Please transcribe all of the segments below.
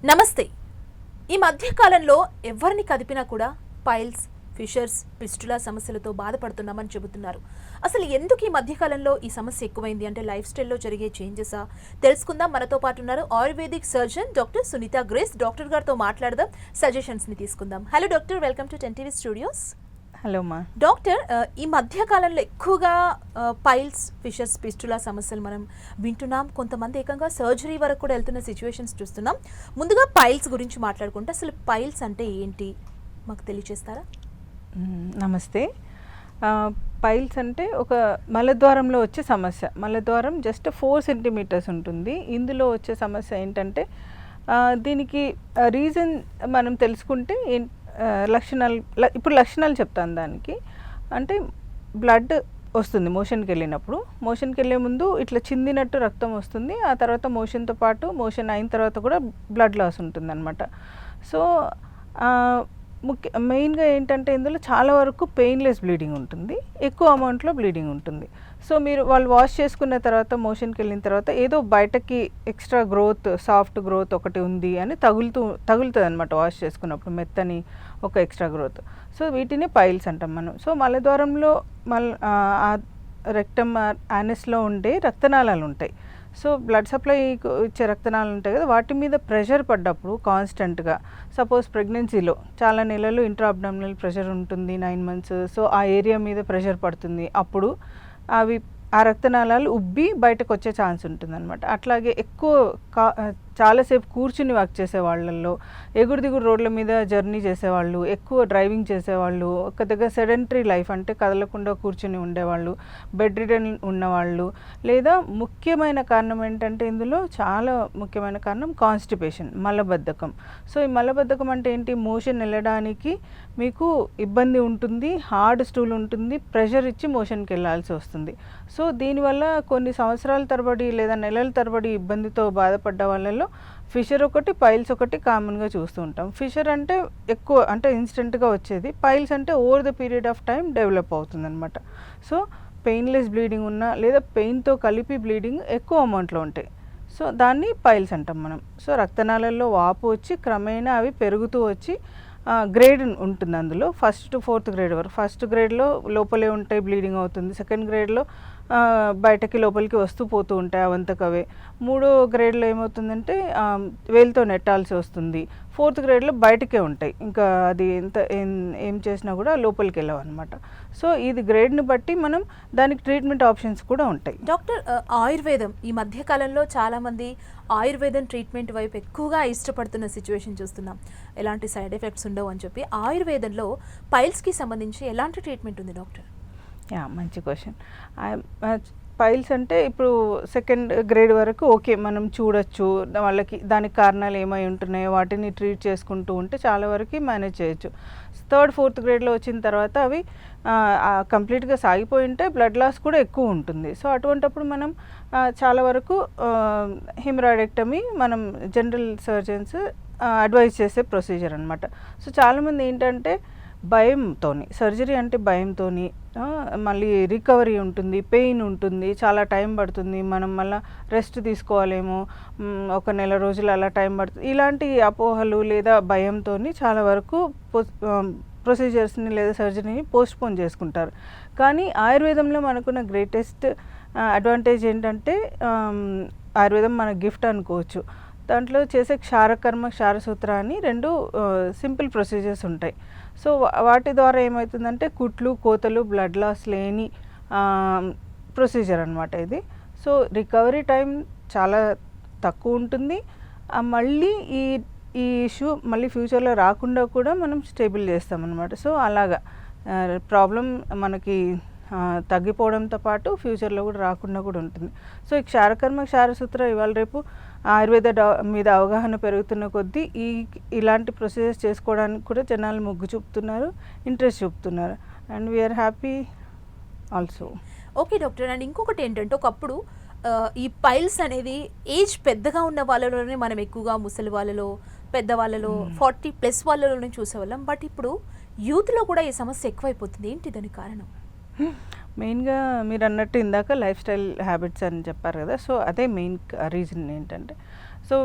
నమస్తే. ఈ మధ్య కాలంలో ఎవరిని కదిపినా కూడా పైల్స్, ఫిషర్స్, ఫిస్టులా సమస్యలతో బాధపడుతున్నామని చెబుతున్నారు. అసలు ఎందుకు ఈ మధ్య కాలంలో ఈ సమస్య ఎక్కువైంది అంటే లైఫ్ స్టైల్లో జరిగే చేంజెసా? తెలుసుకుందాం. మనతో పాటు ఉన్నారు Ayurvedic surgeon doctor Sunitha Grace. Doctor గారితో మాట్లాడదాం, సజెషన్స్ని తీసుకుందాం. Hello doctor, welcome to 10TV studios. Hello మా డాక్టర్, ఈ మధ్య కాలంలో ఎక్కువగా పైల్స్, ఫిషర్స్, ఫిస్టులా సమస్యలు మనం వింటున్నాం. కొంతమంది ఏకంగా సర్జరీ వరకు కూడా వెళ్తున్న సిచ్యువేషన్స్ చూస్తున్నాం. ముందుగా పైల్స్ గురించి మాట్లాడుకుంటే అసలు పైల్స్ అంటే ఏంటి మాకు తెలియచేస్తారా? నమస్తే. పైల్స్ అంటే ఒక మలద్వారంలో వచ్చే సమస్య. మలద్వారం జస్ట్ 4 సెంటీమీటర్స్ ఉంటుంది. ఇందులో వచ్చే సమస్య ఏంటంటే దీనికి రీజన్ మనం తెలుసుకుంటే ఇప్పుడు లక్షణాలు చెప్తాను. దానికి అంటే బ్లడ్ వస్తుంది మోషన్కి వెళ్ళినప్పుడు. మోషన్కి వెళ్ళే ముందు ఇట్లా చిందినట్టు రక్తం వస్తుంది. ఆ తర్వాత మోషన్తో పాటు మోషన్ అయిన తర్వాత కూడా బ్లడ్ లాస్ ఉంటుంది అనమాట. సో మెయిన్గా ఏంటంటే ఇందులో చాలా వరకు పెయిన్లెస్ బ్లీడింగ్ ఉంటుంది, ఎక్కువ అమౌంట్లో బ్లీడింగ్ ఉంటుంది. సో వాళ్ళు వాష్ చేసుకున్న తర్వాత మోషన్కి వెళ్ళిన తర్వాత ఏదో బయటకి ఎక్స్ట్రా గ్రోత్, సాఫ్ట్ గ్రోత్ ఒకటి ఉంది అని తగులుతుంది అనమాట. వాష్ చేసుకున్నప్పుడు మెత్తని ఒక ఎక్స్ట్రా గ్రోత్. సో వీటిని పైల్స్ అంటాం మనం. సో మలద్వారంలో రెక్టమ్ యానస్లో ఉండే రక్తనాళాలు ఉంటాయి. సో బ్లడ్ సప్లై ఇచ్చే రక్తనాళాలు ఉంటాయి కదా, వాటి మీద ప్రెషర్ పడ్డప్పుడు కాన్స్టెంట్గా, సపోజ్ ప్రెగ్నెన్సీలో చాలా నెలలు ఇంట్రా అబ్డామినల్ ప్రెషర్ ఉంటుంది, 9 months. సో ఆ ఏరియా మీద ప్రెషర్ పడుతుంది. అప్పుడు ఆ రక్తనాళాలు ఉబ్బి బయటకు వచ్చే ఛాన్స్ ఉంటుంది అనమాట. అట్లాగే ఎక్కువ చాలాసేపు కూర్చుని వర్క్ చేసే వాళ్ళల్లో, ఎగుడు దిగుడు రోడ్ల మీద జర్నీ చేసేవాళ్ళు, ఎక్కువ డ్రైవింగ్ చేసేవాళ్ళు, ఒక దగ్గర సెడెంటరీ లైఫ్ అంటే కదలకుండా కూర్చుని ఉండేవాళ్ళు, బెడ్ రిడన్ ఉన్నవాళ్ళు, లేదా ముఖ్యమైన కారణం ఏంటంటే ఇందులో చాలా ముఖ్యమైన కారణం కాన్స్టిపేషన్, మలబద్ధకం. సో ఈ మలబద్ధకం అంటే ఏంటి? మోషన్ వెళ్ళడానికి మీకు ఇబ్బంది ఉంటుంది, హార్డ్ స్టూల్ ఉంటుంది, ప్రెషర్ ఇచ్చి మోషన్కి వెళ్ళాల్సి వస్తుంది. సో దీనివల్ల కొన్ని సంవత్సరాల తరబడి లేదా నెలల తరబడి ఇబ్బందితో బాధపడ్డ వాళ్ళలో ఫిషర్ ఒకటి, పైల్స్ ఒకటి కామన్గా చూస్తూ ఉంటాం. ఫిషర్ అంటే ఎక్కువ అంటే ఇన్స్టెంట్గా వచ్చేది, పైల్స్ అంటే over the period of time develop అవుతుంది అనమాట. సో పెయిన్లెస్ బ్లీడింగ్ ఉన్నా లేదా పెయిన్తో కలిపి బ్లీడింగ్ ఎక్కువ అమౌంట్లో ఉంటాయి. సో దాన్ని పైల్స్ అంటాం మనం. సో రక్తనాళాల్లో వాపు వచ్చి క్రమేణా అవి పెరుగుతూ వచ్చి గ్రేడ్ ఉంటుంది. అందులో 1st to 4th grade వరకు. 1st gradeలో లోపలే ఉంటాయి, బ్లీడింగ్ అవుతుంది. 2nd gradeలో బయటకి లోపలికి వస్తూ పోతూ ఉంటాయి అవంతకవే. 3వ గ్రేడ్లో ఏమవుతుందంటే వేలుతో నెట్టాల్సి వస్తుంది. 4th gradeలో బయటకే ఉంటాయి, ఇంకా అది ఏం చేసినా కూడా లోపలికి వెళ్ళవు అనమాట. సో ఇది గ్రేడ్ని బట్టి మనం దానికి ట్రీట్మెంట్ ఆప్షన్స్ కూడా ఉంటాయి. డాక్టర్, ఆయుర్వేదం ఈ మధ్య కాలంలో చాలామంది ఆయుర్వేదం ట్రీట్మెంట్ వైపు ఎక్కువగా ఇష్టపడుతున్న సిచ్యువేషన్ చూస్తున్నాం. ఎలాంటి సైడ్ ఎఫెక్ట్స్ ఉండవు అని చెప్పి ఆయుర్వేదంలో పైల్స్కి సంబంధించి ఎలాంటి ట్రీట్మెంట్ ఉంది డాక్టర్? మంచి క్వశ్చన్. పైల్స్ అంటే ఇప్పుడు 2nd grade వరకు ఓకే, మనం చూడొచ్చు, వాళ్ళకి దానికి కారణాలు ఏమై ఉంటున్నాయో వాటిని ట్రీట్ చేసుకుంటూ ఉంటే చాలా వరకు మేనేజ్ చేయొచ్చు. 3rd, 4th gradeలో వచ్చిన తర్వాత అవి కంప్లీట్గా సాగిపోయి ఉంటే బ్లడ్ లాస్ కూడా ఎక్కువ ఉంటుంది. సో అటువంటప్పుడు మనం చాలా వరకు హెమరాయిడెక్టమీ మనం జనరల్ సర్జన్స్ అడ్వైజ్ చేసే ప్రొసీజర్ అనమాట. సో చాలామంది ఏంటంటే భయంతోని, సర్జరీ అంటే భయంతోని, మళ్ళీ రికవరీ ఉంటుంది, పెయిన్ ఉంటుంది, చాలా టైం పడుతుంది, మనం మళ్ళీ రెస్ట్ తీసుకోవాలేమో, ఒక నెల రోజులు అలా టైం పడుతుంది, ఇలాంటి అపోహలు లేదా భయంతో చాలా వరకు ప్రొసీజర్స్ని లేదా సర్జరీని పోస్ట్పోన్ చేసుకుంటారు. కానీ ఆయుర్వేదంలో మనకున్న గ్రేటెస్ట్ అడ్వాంటేజ్ ఏంటంటే ఆయుర్వేదం మన గిఫ్ట్ అనుకోవచ్చు. దాంట్లో చేసే క్షారకర్మ, క్షారసూత్ర అని 2 సింపుల్ ప్రొసీజర్స్ ఉంటాయి. సో వాటి ద్వారా ఏమవుతుందంటే కుట్లు, కోతలు, బ్లడ్ లాస్ లేని ప్రొసీజర్ అనమాట ఇది. సో రికవరీ టైం చాలా తక్కువ ఉంటుంది. మళ్ళీ ఈ ఇష్యూ మళ్ళీ ఫ్యూచర్లో రాకుండా కూడా మనం స్టేబుల్ చేస్తామన్నమాట. సో అలాగా ప్రాబ్లం మనకి తగ్గిపోవడంతో పాటు ఫ్యూచర్లో కూడా రాకుండా కూడా ఉంటుంది. సో ఈ క్షారకర్మ, క్షారసూత్ర ఇవాళ రేపు ఆయుర్వేద మీద అవగాహన పెరుగుతున్న కొద్దీ ఇలాంటి ప్రొసీజర్స్ చేసుకోవడానికి కూడా జనాలు మొగ్గు చూపుతున్నారు, ఇంట్రెస్ట్ చూపుతున్నారు. And we are happy also. Okay doctor, and ఇంకొకటి ఏంటంటే ఒకప్పుడు ఈ పైల్స్ అనేది ఏజ్ పెద్దగా ఉన్న వాళ్ళలోనే మనం ఎక్కువగా ముసలి వాళ్ళలో, పెద్దవాళ్ళలో, 40+ వాళ్ళలోనే చూసేవాళ్ళం. బట్ ఇప్పుడు యూత్లో కూడా ఈ సమస్య ఎక్కువైపోతుంది. ఏంటి దానికి కారణం? మెయిన్గా మీరు అన్నట్టు ఇందాక లైఫ్ స్టైల్ హ్యాబిట్స్ అని చెప్పారు కదా, సో అదే మెయిన్ రీజన్ ఏంటంటే, సో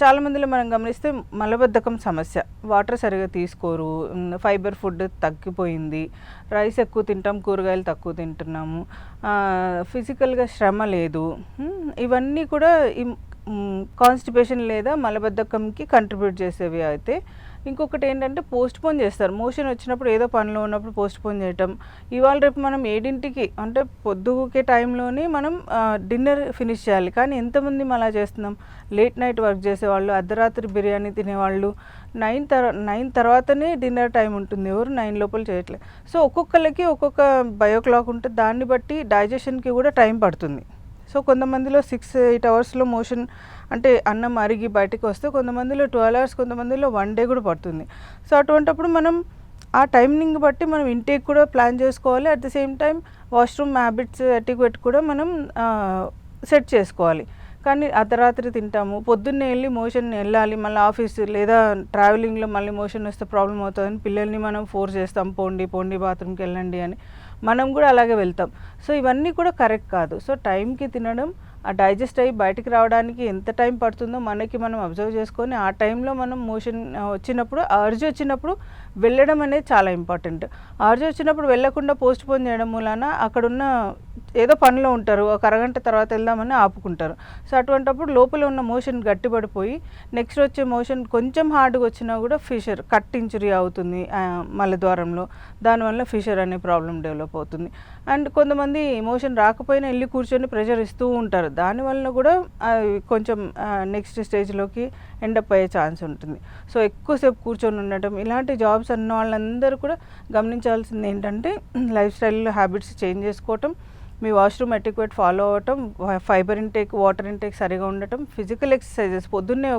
చాలామందిలో మనం గమనిస్తే మలబద్ధకం సమస్య, వాటర్ సరిగా తీసుకోరు, ఫైబర్ ఫుడ్ తగ్గిపోయింది, రైస్ ఎక్కువ తింటాం, కూరగాయలు తక్కువ తింటున్నాము, ఫిజికల్గా శ్రమ లేదు, ఇవన్నీ కూడా కాన్స్టిపేషన్ లేదా మలబద్ధకంకి కంట్రిబ్యూట్ చేసేవి. అయితే ఇంకొకటి ఏంటంటే పోస్ట్ పోన్ చేస్తారు, మోషన్ వచ్చినప్పుడు ఏదో పనిలో ఉన్నప్పుడు పోస్ట్ పోన్ చేయటం. ఇవాళ రేపు మనం 7ంటికి అంటే పొద్దుకే టైంలోనే మనం డిన్నర్ ఫినిష్ చేయాలి, కానీ ఎంతమంది అలా చేస్తున్నాం? లేట్ నైట్ వర్క్ చేసేవాళ్ళు, అర్ధరాత్రి బిర్యానీ తినేవాళ్ళు, 9 తర్వాతనే డిన్నర్ టైం ఉంటుంది, ఎవరు 9 లోపల చేయట్లేదు. సో ఒక్కొక్కరికి ఒక్కొక్క బయో క్లాక్ ఉంటుంది, దాన్ని బట్టి డైజెషన్కి కూడా టైం పడుతుంది. సో కొంతమందిలో 6-8 అవర్స్లో మోషన్ అంటే అన్నం అరిగి బయటకు వస్తే, కొంతమందిలో 12 అవర్స్, కొంతమందిలో 1 డే కూడా పడుతుంది. సో అటువంటప్పుడు మనం ఆ టైమింగ్ బట్టి మనం ఇంటేక్ కూడా ప్లాన్ చేసుకోవాలి. At the same time washroom habits ఎటిక్వెట్ కూడా మనం సెట్ చేసుకోవాలి. కానీ అర్ధరాత్రి తింటాము, పొద్దున్నే వెళ్ళి మోషన్ వెళ్ళాలి, మళ్ళీ ఆఫీస్ లేదా ట్రావెలింగ్లో మళ్ళీ మోషన్ వస్తే ప్రాబ్లం అవుతుందని పిల్లల్ని మనం ఫోర్స్ చేస్తాం, పోండి బాత్రూమ్కి వెళ్ళండి అని. మనం కూడా అలాగే వెళ్తాం. సో ఇవన్నీ కూడా కరెక్ట్ కాదు. సో టైంకి తినడం, ఆ డైజెస్ట్ అయ్యి బయటికి రావడానికి ఎంత టైం పడుతుందో మనకి మనం అబ్జర్వ్ చేసుకొని ఆ టైంలో మనం మోషన్ వచ్చినప్పుడు, అర్జ్ వచ్చినప్పుడు వెళ్ళడం అనేది చాలా ఇంపార్టెంట్. అర్జ్ వచ్చినప్పుడు వెళ్ళకుండా పోస్ట్ పోన్ చేయడం మూలాన అక్కడున్న ఏదో పనిలో ఉంటారు, ఒక అరగంట తర్వాత వెళ్దామని ఆపుకుంటారు. సో అటువంటప్పుడు లోపల ఉన్న మోషన్ గట్టిపడిపోయి నెక్స్ట్ వచ్చే మోషన్ కొంచెం హార్డ్గా వచ్చినా కూడా ఫిషర్, కట్ ఇంజరీ అవుతుంది మలద్వారంలో, దానివల్ల ఫిషర్ అనే ప్రాబ్లం డెవలప్ అవుతుంది. అండ్ కొంతమంది మోషన్ రాకపోయినా వెళ్ళి కూర్చొని ప్రెషర్ ఇస్తూ ఉంటారు, దానివల్ల కూడా కొంచెం నెక్స్ట్ స్టేజ్లోకి ఎండప్ అయ్యే ఛాన్స్ ఉంటుంది. సో ఎక్కువసేపు కూర్చొని ఉండటం, ఇలాంటి జాబ్స్ అన్న వాళ్ళందరూ కూడా గమనించాల్సింది ఏంటంటే లైఫ్ స్టైల్ హ్యాబిట్స్ చేంజ్ చేసుకోవటం, మీ వాష్రూమ్ ఎటిక్వెట్ ఫాలో అవ్వటం, ఫైబర్ ఇంటేక్, వాటర్ ఇంటేక్ సరిగా ఉండటం, ఫిజికల్ ఎక్సర్సైజెస్, పొద్దున్నే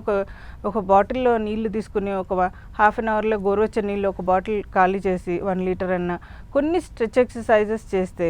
ఒక బాటిల్లో నీళ్లు తీసుకుని ఒక హాఫ్ అన్ అవర్లో గోరువెచ్చని నీళ్ళు ఒక బాటిల్ ఖాళీ చేసి 1 లీటర్ అన్న కొన్ని స్ట్రెచ్ ఎక్సర్సైజెస్ చేస్తే,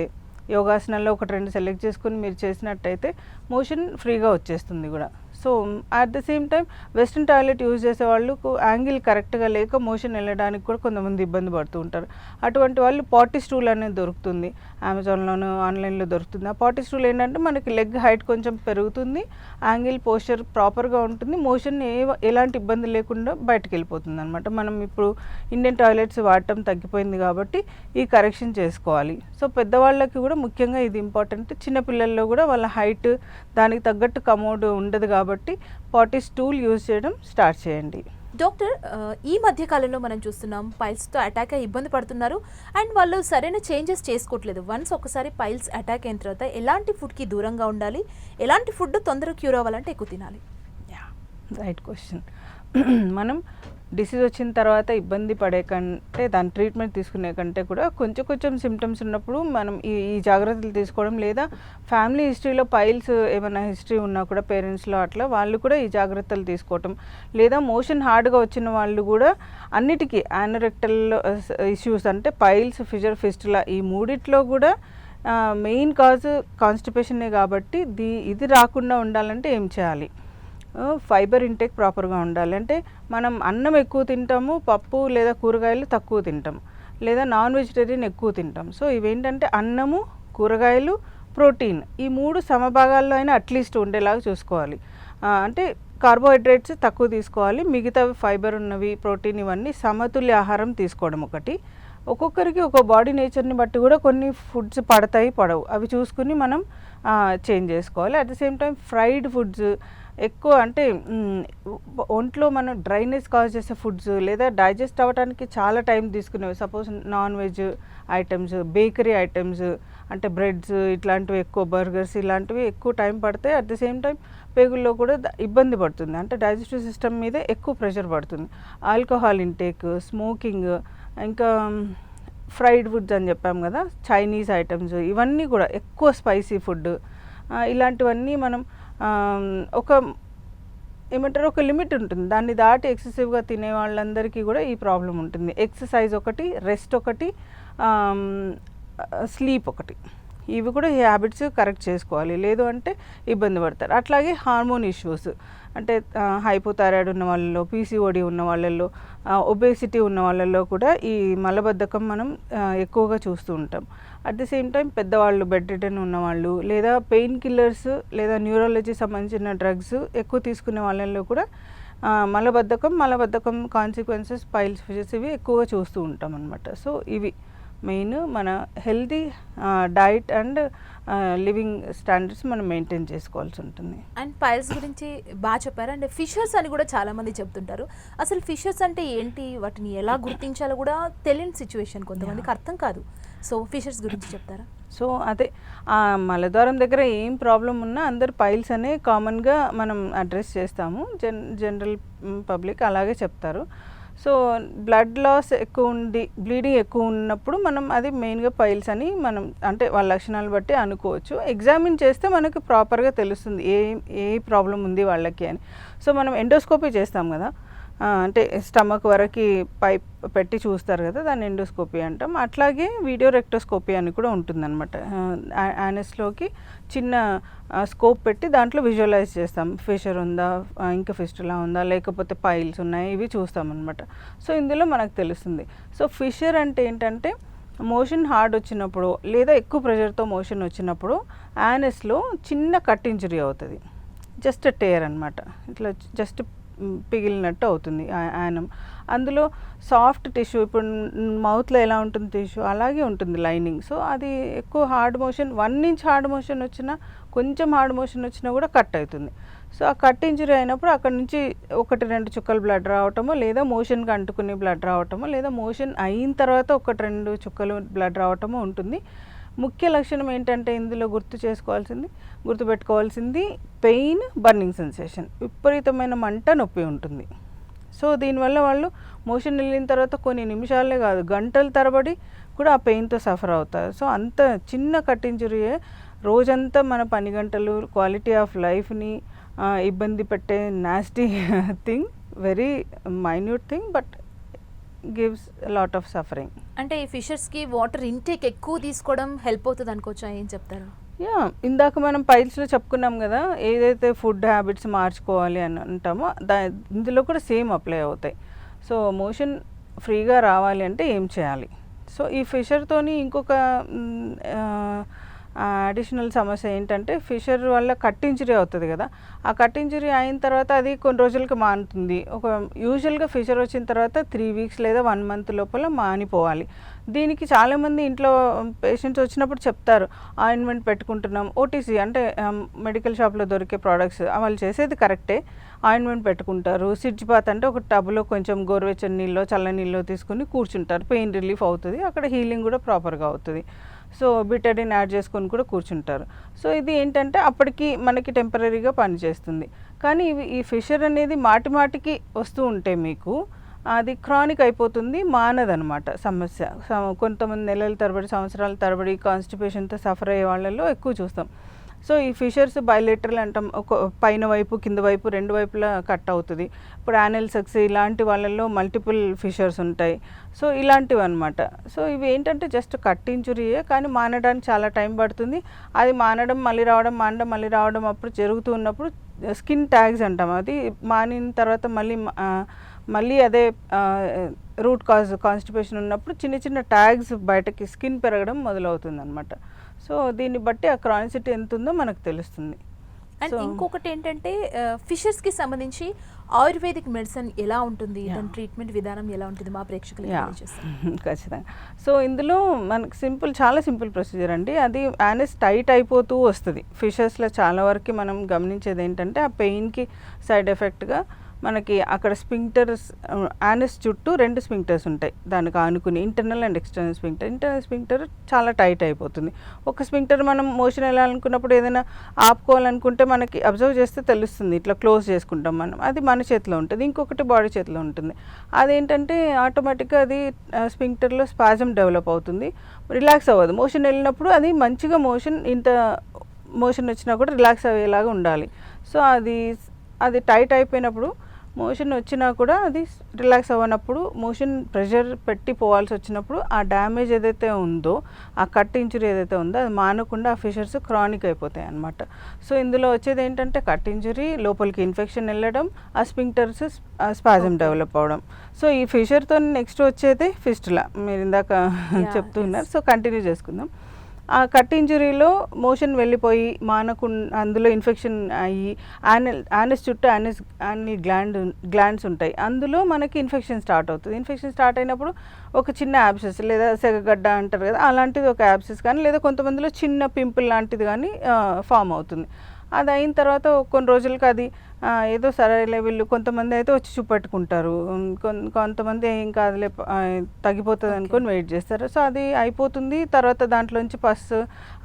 యోగాసనాల్లో 1-2 సెలెక్ట్ చేసుకుని మీరు చేసినట్టయితే మోషన్ ఫ్రీగా వచ్చేస్తుంది కూడా. So at the same time western toilet use చేసే వాళ్ళు యాంగిల్ కరెక్ట్గా లేక మోషన్ వెళ్ళడానికి కూడా కొంతమంది ఇబ్బంది పడుతూ ఉంటారు. అటువంటి వాళ్ళు పాటీ స్టూల్ అనేది దొరుకుతుంది, అమెజాన్లోనూ ఆన్లైన్లో దొరుకుతుంది. ఆ పాటీ స్టూల్ ఏంటంటే మనకి లెగ్ హైట్ కొంచెం పెరుగుతుంది, యాంగిల్ పోస్చర్ ప్రాపర్గా ఉంటుంది, మోషన్ ఎలాంటి ఇబ్బంది లేకుండా బయటకు వెళ్ళిపోతుంది అనమాట. మనం ఇప్పుడు ఇండియన్ టాయిలెట్స్ వాడటం తగ్గిపోయింది కాబట్టి ఈ కరెక్షన్ చేసుకోవాలి. సో పెద్దవాళ్ళకి కూడా ముఖ్యంగా ఇది ఇంపార్టెంట్. చిన్నపిల్లల్లో కూడా వాళ్ళ హైట్ దానికి తగ్గట్టు కమోడ్ ఉండదు కాబట్టి పాటీ స్టూల్ యూజ్ చేయడం స్టార్ట్ చేయండి. డాక్టర్, ఈ మధ్య కాలంలో మనం చూస్తున్నాం పైల్స్తో అటాక్ అయ్యి ఇబ్బంది పడుతున్నారు, అండ్ వాళ్ళు సరైన చేంజెస్ చేసుకోవట్లేదు. వన్స్ ఒకసారి పైల్స్ అటాక్ అయిన తర్వాత ఎలాంటి ఫుడ్కి దూరంగా ఉండాలి, ఎలాంటి ఫుడ్ తొందరగా క్యూర్ అవ్వాలంటే ఎక్కువ తినాలి? Right question. మనం డిసీజ్ వచ్చిన తర్వాత ఇబ్బంది పడే కంటే, దాని ట్రీట్మెంట్ తీసుకునే కంటే కూడా కొంచెం సిమ్టమ్స్ ఉన్నప్పుడు మనం ఈ జాగ్రత్తలు తీసుకోవడం, లేదా ఫ్యామిలీ హిస్టరీలో పైల్స్ ఏమైనా హిస్టరీ ఉన్నా కూడా పేరెంట్స్లో అట్లా వాళ్ళు కూడా ఈ జాగ్రత్తలు తీసుకోవటం, లేదా మోషన్ హార్డ్గా వచ్చిన వాళ్ళు కూడా అన్నిటికీ యానరెక్టల్ ఇష్యూస్ అంటే పైల్స్, ఫిషర్, ఫిస్టులా ఈ మూడిట్లో కూడా మెయిన్ కాజ్ కాన్స్టిపేషనే కాబట్టి ఇది రాకుండా ఉండాలంటే ఏం చేయాలి? ఫైబర్ ఇంటేక్ ప్రాపర్గా ఉండాలి. అంటే మనం అన్నం ఎక్కువ తింటాము, పప్పు లేదా కూరగాయలు తక్కువ తింటాం, లేదా నాన్ వెజిటేరియన్ ఎక్కువ తింటాం. సో ఇవేంటంటే అన్నము, కూరగాయలు, ప్రోటీన్ ఈ 3 సమభాగాల్లో అయినా అట్లీస్ట్ ఉండేలాగా చూసుకోవాలి. అంటే కార్బోహైడ్రేట్స్ తక్కువ తీసుకోవాలి, మిగతా ఫైబర్ ఉన్నవి, ప్రోటీన్ ఇవన్నీ సమతుల్య ఆహారం తీసుకోవడం ఒకటి. ఒక్కొక్కరికి ఒక బాడీ నేచర్ని బట్టి కూడా కొన్ని ఫుడ్స్ పడతాయి, పడవు, అవి చూసుకుని మనం చేంజ్ చేసుకోవాలి. At the same time fried foods ఎక్కువ అంటే ఒంట్లో మనం డ్రైనెస్ కాజ్ చేసే ఫుడ్స్, లేదా డైజెస్ట్ అవ్వడానికి చాలా టైం తీసుకునేవి, suppose non veg items, bakery items అంటే బ్రెడ్స్ ఇట్లాంటివి ఎక్కువ, బర్గర్స్ ఇలాంటివి ఎక్కువ టైం పడతాయి. అట్ ద సేమ్ టైం పేగుల్లో కూడా ఇబ్బంది పడుతుంది, అంటే డైజెస్టివ్ సిస్టమ్ మీద ఎక్కువ ప్రెషర్ పడుతుంది. ఆల్కహాల్ ఇంటేక్, స్మోకింగ్, ఇంకా ఫ్రైడ్ ఫుడ్స్ అని చెప్పాం కదా, చైనీస్ ఐటమ్స్, ఇవన్నీ కూడా ఎక్కువ స్పైసీ ఫుడ్, ఇలాంటివన్నీ మనం ఒక లిమిట్ ఉంటుంది, దాన్ని దాటి ఎక్సెసివ్గా తినే వాళ్ళందరికీ కూడా ఈ ప్రాబ్లం ఉంటుంది. ఎక్సర్సైజ్ ఒకటి, రెస్ట్ ఒకటి, స్లీప్ ఒకటి. ఇవి కూడా ఈ హ్యాబిట్స్ కరెక్ట్ చేసుకోవాలి, లేదు అంటే ఇబ్బంది పడతారు. అట్లాగే హార్మోన్ ఇష్యూస్ అంటే హైపోథైరాయిడ్ ఉన్న వాళ్ళలో, పీసీఓడి ఉన్న వాళ్ళల్లో, ఒబేసిటీ ఉన్న వాళ్ళల్లో కూడా ఈ మలబద్ధకం మనం ఎక్కువగా చూస్తూ ఉంటాం. అట్ ది సేమ్ టైం పెద్దవాళ్ళు, బెడ్ రిడన్ ఉన్నవాళ్ళు, లేదా పెయిన్ కిల్లర్స్ లేదా న్యూరాలజీ సంబంధించిన డ్రగ్స్ ఎక్కువ తీసుకునే వాళ్ళల్లో కూడా మలబద్ధకం కాన్సిక్వెన్సెస్, పైల్స్, ఫిషర్స్ ఇవి ఎక్కువగా చూస్తూ ఉంటాం అనమాట. సో ఇవి మెయిన్ మన healthy diet and living standards మనం మెయింటైన్ చేసుకోవాల్సి ఉంటుంది. అండ్ పైల్స్ గురించి బాగా చెప్పారు. అండ్ ఫిషర్స్ అని కూడా చాలామంది చెప్తుంటారు. అసలు ఫిషర్స్ అంటే ఏంటి, వాటిని ఎలా గుర్తించాలో కూడా తెలియని సిచ్యువేషన్ కొంతమందికి అర్థం కాదు. సో ఫిషర్స్ గురించి చెప్తారా? సో అదే మలద్వారం దగ్గర ఏం ప్రాబ్లం ఉన్నా అందరు పైల్స్ అనే కామన్గా మనం అడ్రస్ చేస్తాము. జనరల్ పబ్లిక్ అలాగే చెప్తారు. సో బ్లడ్ లాస్ ఎక్కువ ఉండి బ్లీడింగ్ ఎక్కువ ఉన్నప్పుడు మనం అది మెయిన్గా పైల్స్ అని మనం అంటే వాళ్ళ లక్షణాలు బట్టి అనుకోవచ్చు. ఎగ్జామిన్ చేస్తే మనకు ప్రాపర్గా తెలుస్తుంది ఏ ప్రాబ్లం ఉంది వాళ్ళకి అని. సో మనం ఎండోస్కోపీ చేస్తాం కదా, అంటే స్టమక్ వరకు పైప్ పెట్టి చూస్తారు కదా, దాన్ని ఎండోస్కోపీ అంటాం. అట్లాగే వీడియో రెక్టోస్కోపీ అని కూడా ఉంటుందన్నమాట. యానస్లోకి చిన్న స్కోప్ పెట్టి దాంట్లో విజువలైజ్ చేస్తాం, ఫిషర్ ఉందా, ఇంకా ఫిస్టులా ఉందా, లేకపోతే పైల్స్ ఉన్నాయి, ఇవి చూస్తామన్నమాట. సో ఇందులో మనకు తెలుస్తుంది. సో ఫిషర్ అంటే ఏంటంటే మోషన్ హార్డ్ వచ్చినప్పుడు లేదా ఎక్కువ ప్రెషర్తో మోషన్ వచ్చినప్పుడు యానస్లో చిన్న కట్ ఇంజరీ అవుతుంది. జస్ట్ టేర్ అనమాట, ఇట్లా జస్ట్ పిగిలినట్టు అవుతుంది యానం. అందులో సాఫ్ట్ టిష్యూ, ఇప్పుడు మౌత్లో ఎలా ఉంటుంది టిష్యూ అలాగే ఉంటుంది లైనింగ్. సో అది ఎక్కువ hard motion, 1 inch hard motion వచ్చినా, కొంచెం హార్డ్ మోషన్ వచ్చినా కూడా కట్ అవుతుంది. సో ఆ కట్ ఇంజరీ అయినప్పుడు అక్కడ నుంచి 1-2 చుక్కలు బ్లడ్ రావటమో, లేదా మోషన్కి అంటుకుని బ్లడ్ రావటమో, లేదా మోషన్ అయిన తర్వాత 1-2 చుక్కలు బ్లడ్ రావటమో ఉంటుంది. ముఖ్య లక్షణం ఏంటంటే ఇందులో గుర్తుపెట్టుకోవాల్సింది పెయిన్, బర్నింగ్ సెన్సేషన్, విపరీతమైన మంట, నొప్పి ఉంటుంది. సో దీనివల్ల వాళ్ళు మోషన్ వెళ్ళిన తర్వాత కొన్ని నిమిషాలే కాదు గంటల తరబడి కూడా ఆ పెయిన్తో సఫర్ అవుతారు. సో అంత చిన్న కట్ ఇంజరీయే రోజంతా మన పని గంటలు, క్వాలిటీ ఆఫ్ లైఫ్ని ఇబ్బంది పెట్టే nasty thing, very minute thing, but gives lot of suffering. అంటే ఈ ఫిషర్స్కి వాటర్ ఇంటేక్ ఎక్కువ తీసుకోవడం హెల్ప్ అవుతుంది అనుకోవచ్చా, ఏం చెప్తారు? ఇందాక మనం పైల్స్లో చెప్పుకున్నాం కదా, ఏదైతే ఫుడ్ హ్యాబిట్స్ మార్చుకోవాలి అని అంటామో ఇందులో కూడా సేమ్ అప్లై అవుతాయి. సో మోషన్ ఫ్రీగా రావాలి అంటే ఏం చేయాలి? సో ఈ ఫిషర్తోని ఇంకొక అడిషనల్ సమస్య ఏంటంటే ఫిషర్ వల్ల కట్ ఇంజరీ అవుతుంది కదా, ఆ కట్ ఇంజరీ అయిన తర్వాత అది కొన్ని రోజులకి మానుతుంది. యూజువల్గా ఫిషర్ వచ్చిన తర్వాత 3 వీక్స్ లేదా 1 మంత్ లోపల మానిపోవాలి. దీనికి చాలామంది ఇంట్లో పేషెంట్స్ వచ్చినప్పుడు చెప్తారు, ఆయింట్మెంట్ పెట్టుకుంటున్నాం, ఓటీసీ అంటే మెడికల్ షాప్లో దొరికే ప్రోడక్ట్స్ వాళ్ళు చేసేది కరెక్టే, ఆయింట్మెంట్ పెట్టుకుంటారు. సిడ్జ్ బాత్ అంటే ఒక టబ్లో కొంచెం గోరువెచ్చని నీళ్ళు, చల్ల నీళ్ళు తీసుకుని కూర్చుంటారు, పెయిన్ రిలీఫ్ అవుతుంది, అక్కడ హీలింగ్ కూడా ప్రాపర్గా అవుతుంది. సో బిటడిన్ యాడ్ చేసుకొని కూడా కూర్చుంటారు. సో ఇది ఏంటంటే అప్పటికి మనకి టెంపరీగా పనిచేస్తుంది. కానీ ఈ ఫిషర్ అనేది మాటికి వస్తూ ఉంటే మీకు అది క్రానిక్ అయిపోతుంది, మానదనమాట సమస్య. కొంతమంది నెలల తరబడి, సంవత్సరాల తరబడి కాన్స్టిపేషన్తో సఫర్ అయ్యే వాళ్ళల్లో ఎక్కువ చూస్తాం. సో ఈ ఫిషర్స్ బైలేటరల్ అంటాం, ఒక పైన వైపు కింద వైపు 2 వైపులా కట్ అవుతుంది. ఇప్పుడు యానల్ సెక్స్ ఇలాంటి వాళ్ళల్లో మల్టిపుల్ ఫిషర్స్ ఉంటాయి. సో ఇలాంటివి అనమాట. సో ఇవి ఏంటంటే జస్ట్ కట్ ఇంజురీయే, కానీ మానడానికి చాలా టైం పడుతుంది. అది మానడం మళ్ళీ రావడం, మానడం మళ్ళీ రావడం అప్పుడు జరుగుతూ ఉన్నప్పుడు స్కిన్ ట్యాగ్స్ అంటాం. అది మానిన తర్వాత మళ్ళీ అదే రూట్ కాజ్ కాన్స్టిపేషన్ ఉన్నప్పుడు చిన్న ట్యాగ్స్ బయటకి స్కిన్ పెరగడం మొదలవుతుంది అనమాట. సో దీన్ని బట్టి ఆ క్రానిసిటీ ఎంత ఉందో మనకు తెలుస్తుంది. అండ్ ఇంకొకటి ఏంటంటే ఫిషర్స్కి సంబంధించి ఆయుర్వేదిక్ మెడిసిన్ ఎలా ఉంటుంది, దాని ట్రీట్మెంట్ విధానం ఎలా ఉంటుంది, మా ప్రేక్షకులకు ఖచ్చితంగా. సో ఇందులో మనకు చాలా సింపుల్ ప్రొసీజర్ అండి. అది యానస్ టైట్ అయిపోతూ వస్తుంది. ఫిషర్స్లో చాలా వరకు మనం గమనించేది ఏంటంటే ఆ పెయిన్కి సైడ్ ఎఫెక్ట్గా మనకి అక్కడ స్పింక్టర్స్, యానస్ చుట్టూ 2 స్పింక్టర్స్ ఉంటాయి దానికి ఆనుకుని, internal and external sphincter. Internal sphincter చాలా టైట్ అయిపోతుంది. ఒక స్పింక్టర్ మనం మోషన్ వెళ్ళాలనుకున్నప్పుడు ఏదైనా ఆపుకోవాలనుకుంటే మనకి అబ్జర్వ్ చేస్తే తెలుస్తుంది, ఇట్లా క్లోజ్ చేసుకుంటాం మనం, అది మన చేతిలో ఉంటుంది. ఇంకొకటి బాడీ చేతిలో ఉంటుంది. అదేంటంటే ఆటోమేటిక్గా అది స్పింక్టర్లో స్పాజం డెవలప్ అవుతుంది, రిలాక్స్ అవ్వదు. మోషన్ వెళ్ళినప్పుడు అది మంచిగా ఇంత మోషన్ వచ్చినా కూడా రిలాక్స్ అయ్యేలాగా ఉండాలి. సో అది టైట్ అయిపోయినప్పుడు మోషన్ వచ్చినా కూడా అది రిలాక్స్ అవ్వనప్పుడు మోషన్ ప్రెషర్ పెట్టి పోవాల్సి వచ్చినప్పుడు ఆ డ్యామేజ్ ఏదైతే ఉందో, ఆ కట్ ఇంజురీ ఏదైతే ఉందో అది మానకుండా ఆ ఫిషర్స్ క్రానిక్ అయిపోతాయి అన్నమాట. సో ఇందులో వచ్చేది ఏంటంటే కట్ ఇంజురీ, లోపలికి ఇన్ఫెక్షన్ వెళ్ళడం, ఆ స్పింక్టర్స్ స్పాజం డెవలప్ అవ్వడం. సో ఈ ఫిషర్తో నెక్స్ట్ వచ్చేది ఫిస్టులా, మీరు ఇందాక చెప్తున్నారు. సో కంటిన్యూ చేసుకుందాం. ఆ కట్ ఇంజురీలో మోషన్ వెళ్ళిపోయి అందులో ఇన్ఫెక్షన్ అయ్యి యానస్ చుట్టూ యానల్ గ్లాండ్స్ ఉంటాయి, అందులో మనకి ఇన్ఫెక్షన్ స్టార్ట్ అవుతుంది. ఇన్ఫెక్షన్ స్టార్ట్ అయినప్పుడు ఒక చిన్న యాబ్సెస్ లేదా సెగగడ్డ అంటారు కదా, అలాంటిది ఒక యాబ్సెస్ కానీ లేదా కొంతమందిలో చిన్న పింపుల్ లాంటిది కానీ ఫామ్ అవుతుంది. అది అయిన తర్వాత కొన్ని రోజులకి అది ఏదో సరైన వీళ్ళు కొంతమంది అయితే వచ్చి చూపెట్టుకుంటారు, కొంతమంది ఏం కాదులే తగ్గిపోతుంది అనుకొని వెయిట్ చేస్తారు. సో అది అయిపోతుంది. తర్వాత దాంట్లోంచి పస్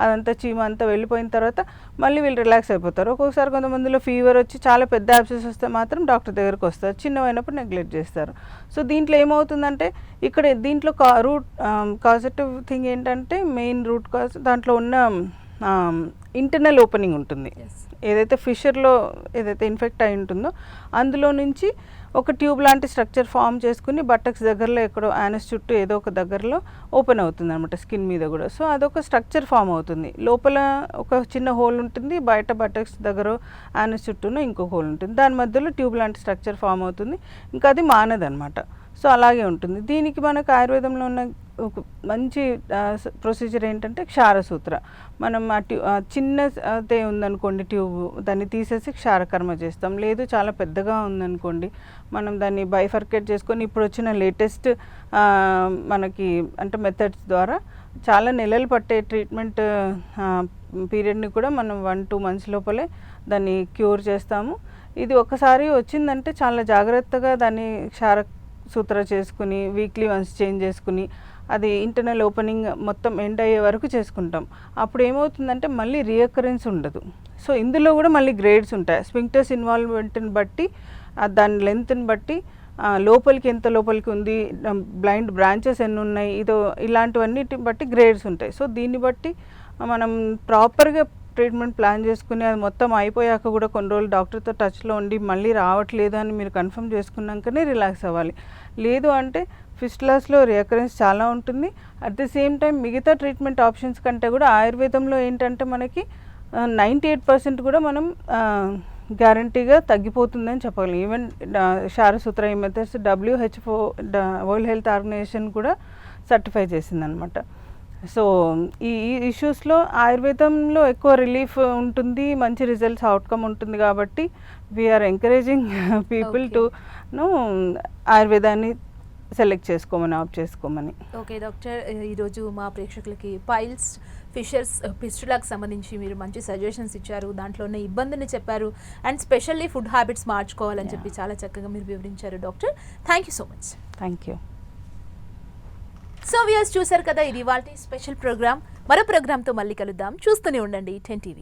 అదంతా చీమ అంతా వెళ్ళిపోయిన తర్వాత మళ్ళీ వీళ్ళు రిలాక్స్ అయిపోతారు. ఒక్కొక్కసారి కొంతమందిలో ఫీవర్ వచ్చి చాలా పెద్ద యాబ్సెస్ వస్తే మాత్రం డాక్టర్ దగ్గరకు వస్తారు, చిన్నవైనప్పుడు నెగ్లెక్ట్ చేస్తారు. సో దీంట్లో ఏమవుతుందంటే ఇక్కడ దీంట్లో కాజెటివ్ థింగ్ ఏంటంటే మెయిన్ రూట్ కాజ్ దాంట్లో ఉన్న ఇంటర్నల్ ఓపెనింగ్ ఉంటుంది. ఏదైతే ఫిషర్లో ఏదైతే ఇన్ఫెక్ట్ అయి ఉంటుందో అందులో నుంచి ఒక ట్యూబ్ లాంటి స్ట్రక్చర్ ఫామ్ చేసుకుని బట్టక్స్ దగ్గరలో ఎక్కడో యానస్ చుట్టూ ఏదో ఒక దగ్గరలో ఓపెన్ అవుతుంది అనమాట, స్కిన్ మీద కూడా. సో అదొక స్ట్రక్చర్ ఫామ్ అవుతుంది. లోపల ఒక చిన్న హోల్ ఉంటుంది, బయట బట్టక్స్ దగ్గర యానస్ చుట్టూనో ఇంకో హోల్ ఉంటుంది, దాని మధ్యలో ట్యూబ్ లాంటి స్ట్రక్చర్ ఫామ్ అవుతుంది. ఇంకా అది మానదనమాట. సో అలాగే ఉంటుంది. దీనికి మనకు ఆయుర్వేదంలో ఉన్న ఒక మంచి ప్రొసీజర్ ఏంటంటే క్షారసూత్ర. మనం ఆ చిన్నదే ఉందనుకోండి ట్యూబ్, దాన్ని తీసేసి క్షారకర్మ చేస్తాం. లేదు చాలా పెద్దగా ఉందనుకోండి మనం దాన్ని బైఫర్కేట్ చేసుకొని ఇప్పుడు వచ్చిన లేటెస్ట్ మనకి అంటే మెథడ్స్ ద్వారా చాలా నెలలు పట్టే ట్రీట్మెంట్ పీరియడ్ని కూడా మనం 1-2 months లోపలే దాన్ని క్యూర్ చేస్తాము. ఇది ఒకసారి వచ్చిందంటే చాలా జాగ్రత్తగా దాన్ని సూత్ర చేసుకుని వీక్లీ వన్స్ చేంజ్ చేసుకుని అది ఇంటర్నల్ ఓపెనింగ్ మొత్తం ఎండ్ అయ్యే వరకు చేసుకుంటాం. అప్పుడు ఏమవుతుందంటే మళ్ళీ రీఅకరెన్స్ ఉండదు. సో ఇందులో కూడా మళ్ళీ గ్రేడ్స్ ఉంటాయి. స్పింక్టర్స్ ఇన్వాల్వ్మెంట్ని బట్టి దాని లెంత్ని బట్టి లోపలికి ఎంత లోపలికి ఉంది, బ్లైండ్ బ్రాంచెస్ ఎన్ని ఉన్నాయి, ఇలాంటివన్నిటిని బట్టి గ్రేడ్స్ ఉంటాయి. సో దీన్ని బట్టి మనం ప్రాపర్గా ట్రీట్మెంట్ ప్లాన్ చేసుకుని అది మొత్తం అయిపోయాక కూడా కొన్ని రోజులు డాక్టర్తో టచ్లో ఉండి మళ్ళీ రావట్లేదు అని మీరు కన్ఫర్మ్ చేసుకున్నాకనే రిలాక్స్ అవ్వాలి. లేదు అంటే ఫిస్టులాస్లో రికరెన్స్ చాలా ఉంటుంది. అట్ ది సేమ్ టైం మిగతా ట్రీట్మెంట్ ఆప్షన్స్ కంటే కూడా ఆయుర్వేదంలో ఏంటంటే మనకి 98% కూడా మనం గ్యారంటీగా తగ్గిపోతుందని చెప్పగలం. ఈవెన్ క్షారసూత్ర ఈ methods WHO world health organisation కూడా సర్టిఫై చేసిందనమాట. సో ఈ ఇష్యూస్లో ఆయుర్వేదంలో ఎక్కువ రిలీఫ్ ఉంటుంది, మంచి రిజల్ట్స్ అవుట్కమ్ ఉంటుంది. కాబట్టి వీఆర్ ఎంకరేజింగ్ పీపుల్ టు ఆయుర్వేదాన్ని సెలెక్ట్ చేసుకోమని, ఆప్ట్ చేసుకోమని. ఓకే డాక్టర్, ఈరోజు మా ప్రేక్షకులకి పైల్స్, ఫిషర్స్, ఫిస్టులాకి సంబంధించి మీరు మంచి సజెషన్స్ ఇచ్చారు, దాంట్లో ఉన్న ఇబ్బందిని చెప్పారు, అండ్ స్పెషల్లీ ఫుడ్ హ్యాబిట్స్ మార్చుకోవాలని చెప్పి చాలా చక్కగా మీరు వివరించారు doctor. Thank you so much. Thank you. So viewers చూశారు కదా, ఇది ఇవాల్టి స్పెషల్ ప్రోగ్రామ్. మరో ప్రోగ్రామ్తో మళ్ళీ కలుద్దాం. చూస్తూనే ఉండండి 10 TV.